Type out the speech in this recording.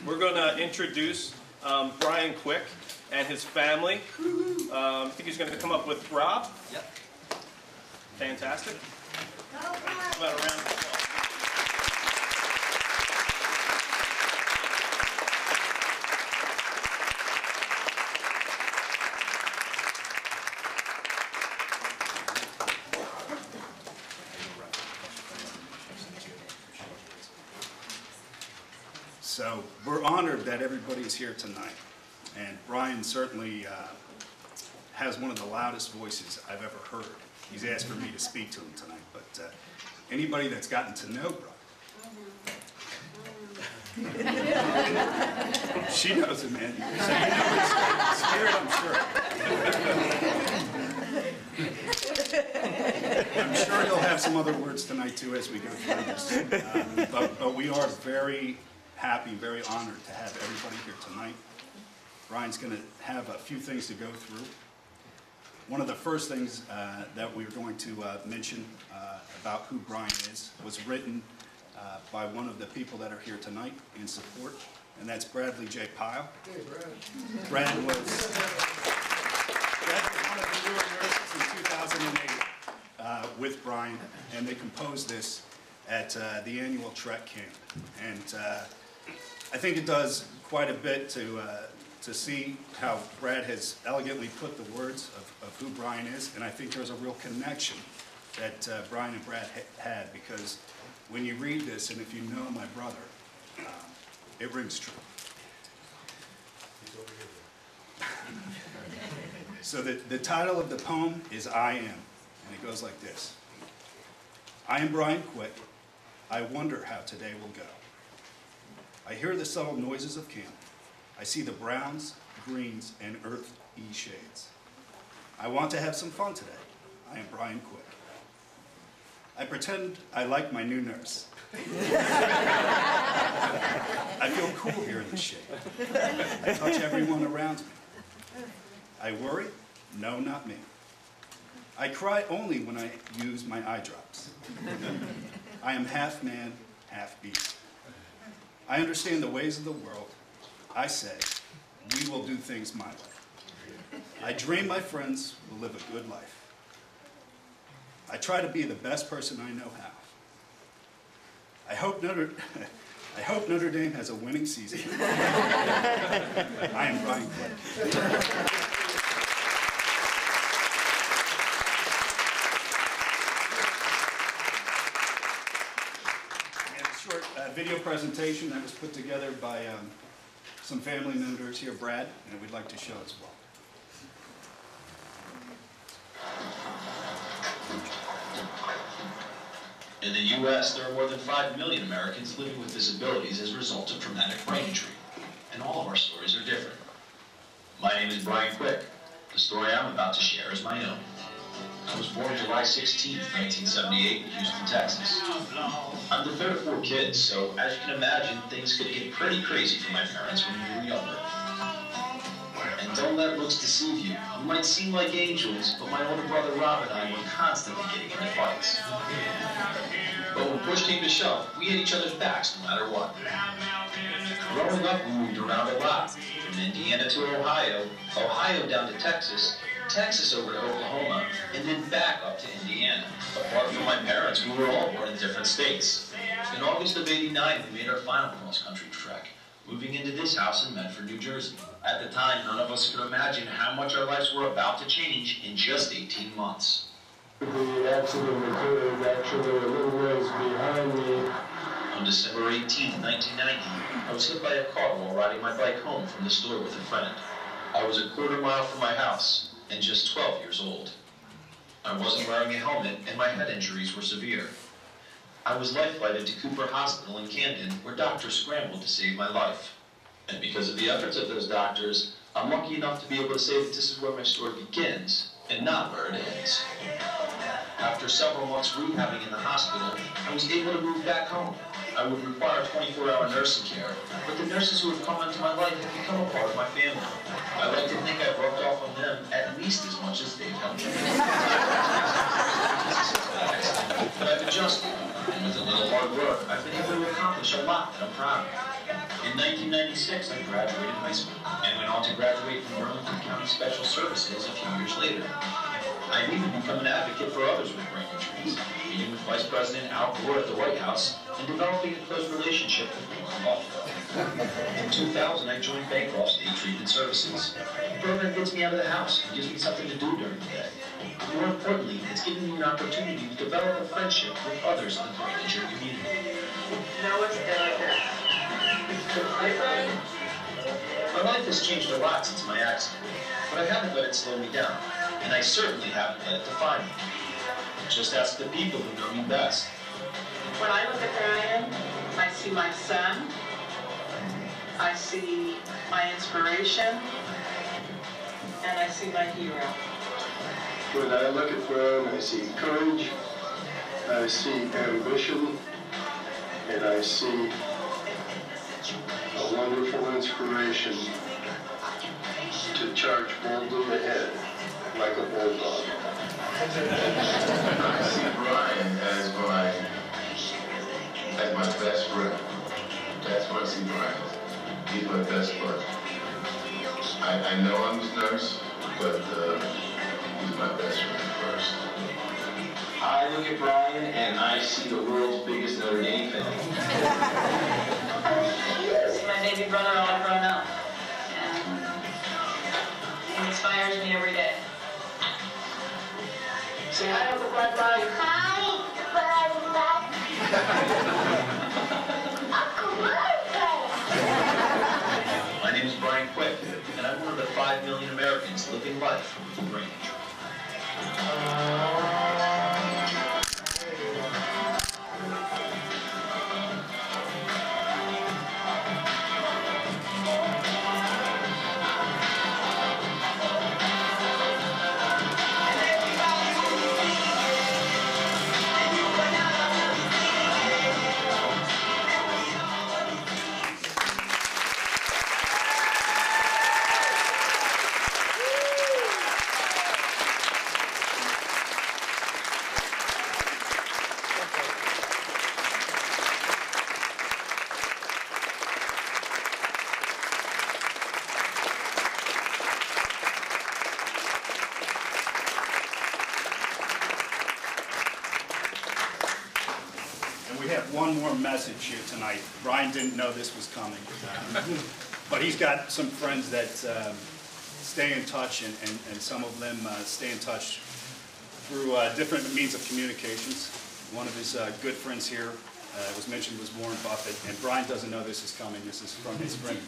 We're going to introduce Brian Quick and his family. I think he's going to come up with Rob. Yep. Fantastic. How about a round of applause? So we're honored that everybody is here tonight, and Brian certainly has one of the loudest voices I've ever heard. He's asked for me to speak to him tonight, but anybody that's gotten to know Brian, she knows him, man. So you know his spirit, I'm sure he'll have some other words tonight too as we go through this. But we are very happy, very honored to have everybody here tonight. Brian's going to have a few things to go through. One of the first things that we were going to mention about who Brian is was written by one of the people that are here tonight in support, and that's Bradley J. Pyle. Hey, Brad. Brad was one of the newer nurses in 2008 with Brian, and they composed this at the annual Trek camp. And I think it does quite a bit to see how Brad has elegantly put the words of who Brian is, and I think there's a real connection that Brian and Brad had, because when you read this, and if you know my brother, it rings true. So the title of the poem is I Am, and it goes like this. I am Brian Quick. I wonder how today will go. I hear the subtle noises of camp. I see the browns, greens, and earthy shades. I want to have some fun today. I am Brian Quick. I pretend I like my new nurse. I feel cool here in the shade. I touch everyone around me. I worry? No, not me. I cry only when I use my eye drops. I am half man, half beast. I understand the ways of the world. I say, we will do things my way. I dream my friends will live a good life. I try to be the best person I know how. I hope Notre Dame has a winning season. I am Brian Quick. Video presentation that was put together by some family members here, Brad, and we'd like to show as well. In the U.S., there are more than 5 million Americans living with disabilities as a result of traumatic brain injury, and all of our stories are different. My name is Brian Quick. The story I'm about to share is my own. I was born July 16, 1978 in Houston, Texas. I'm the third of 4 kids, so as you can imagine, things could get pretty crazy for my parents when we were younger. And don't let looks deceive you. We might seem like angels, but my older brother Rob and I were constantly getting into fights. But when push came to shove, we had each other's backs no matter what. Growing up, we moved around a lot. From Indiana to Ohio, Ohio down to Texas, Texas over to Oklahoma, and then back up to Indiana. Apart from my parents, we were all born in different states. In August of '89, we made our final cross-country trek, moving into this house in Medford, New Jersey. At the time, none of us could imagine how much our lives were about to change in just 18 months. The accident occurred actually a little ways behind me. On December 18, 1990, I was hit by a car while riding my bike home from the store with a friend. I was a quarter mile from my house and just 12 years old. I wasn't wearing a helmet and my head injuries were severe. I was life-flighted to Cooper Hospital in Camden, where doctors scrambled to save my life. And because of the efforts of those doctors, I'm lucky enough to be able to say that this is where my story begins and not where it ends. After several months rehabbing in the hospital, I was able to move back home. I would require 24-hour nursing care, but the nurses who have come into my life have become a part of my family. I like to think I've rubbed off on them at least as much as they've helped me. But I've adjusted, and with a little hard work, I've been able to accomplish a lot that I'm proud of. In 1996, I graduated high school and went on to graduate from Burlington County Special Services a few years later. I've even become an advocate for others with brain injuries, meeting with Vice President Al Gore at the White House and developing a close relationship with Warren Buffett. In 2000, I joined Bancroft State Treatment Services. The program gets me out of the house and gives me something to do during the day. More importantly, it's given me an opportunity to develop a friendship with others in the brain injury community. Now what's that? My life has changed a lot since my accident, but I haven't let it slow me down, and I certainly haven't let it define me. Just ask the people who know me best. When I look at Brian, I see my son, I see my inspiration, and I see my hero. When I look at Brian, I see courage, I see ambition, and I see a wonderful inspiration to charge boldly ahead like a bulldog. I see Brian as my best friend. That's what I see Brian as. He's my best friend. I know I'm his nurse, but he's my best friend first. I look at Brian and I see the world's biggest Notre Dame fan. I see my baby brother all grown up, and he inspires me every day. Say hi, Uncle Brian. Hi, Uncle Brian. My name is Brian Quick, and I'm one of the 5 million Americans living life with a brain injury. And we have one more message here tonight. Brian didn't know this was coming, but he's got some friends that stay in touch, and some of them stay in touch through different means of communications. One of his good friends here, was mentioned, was Warren Buffett, and Brian doesn't know this is coming. This is from his friend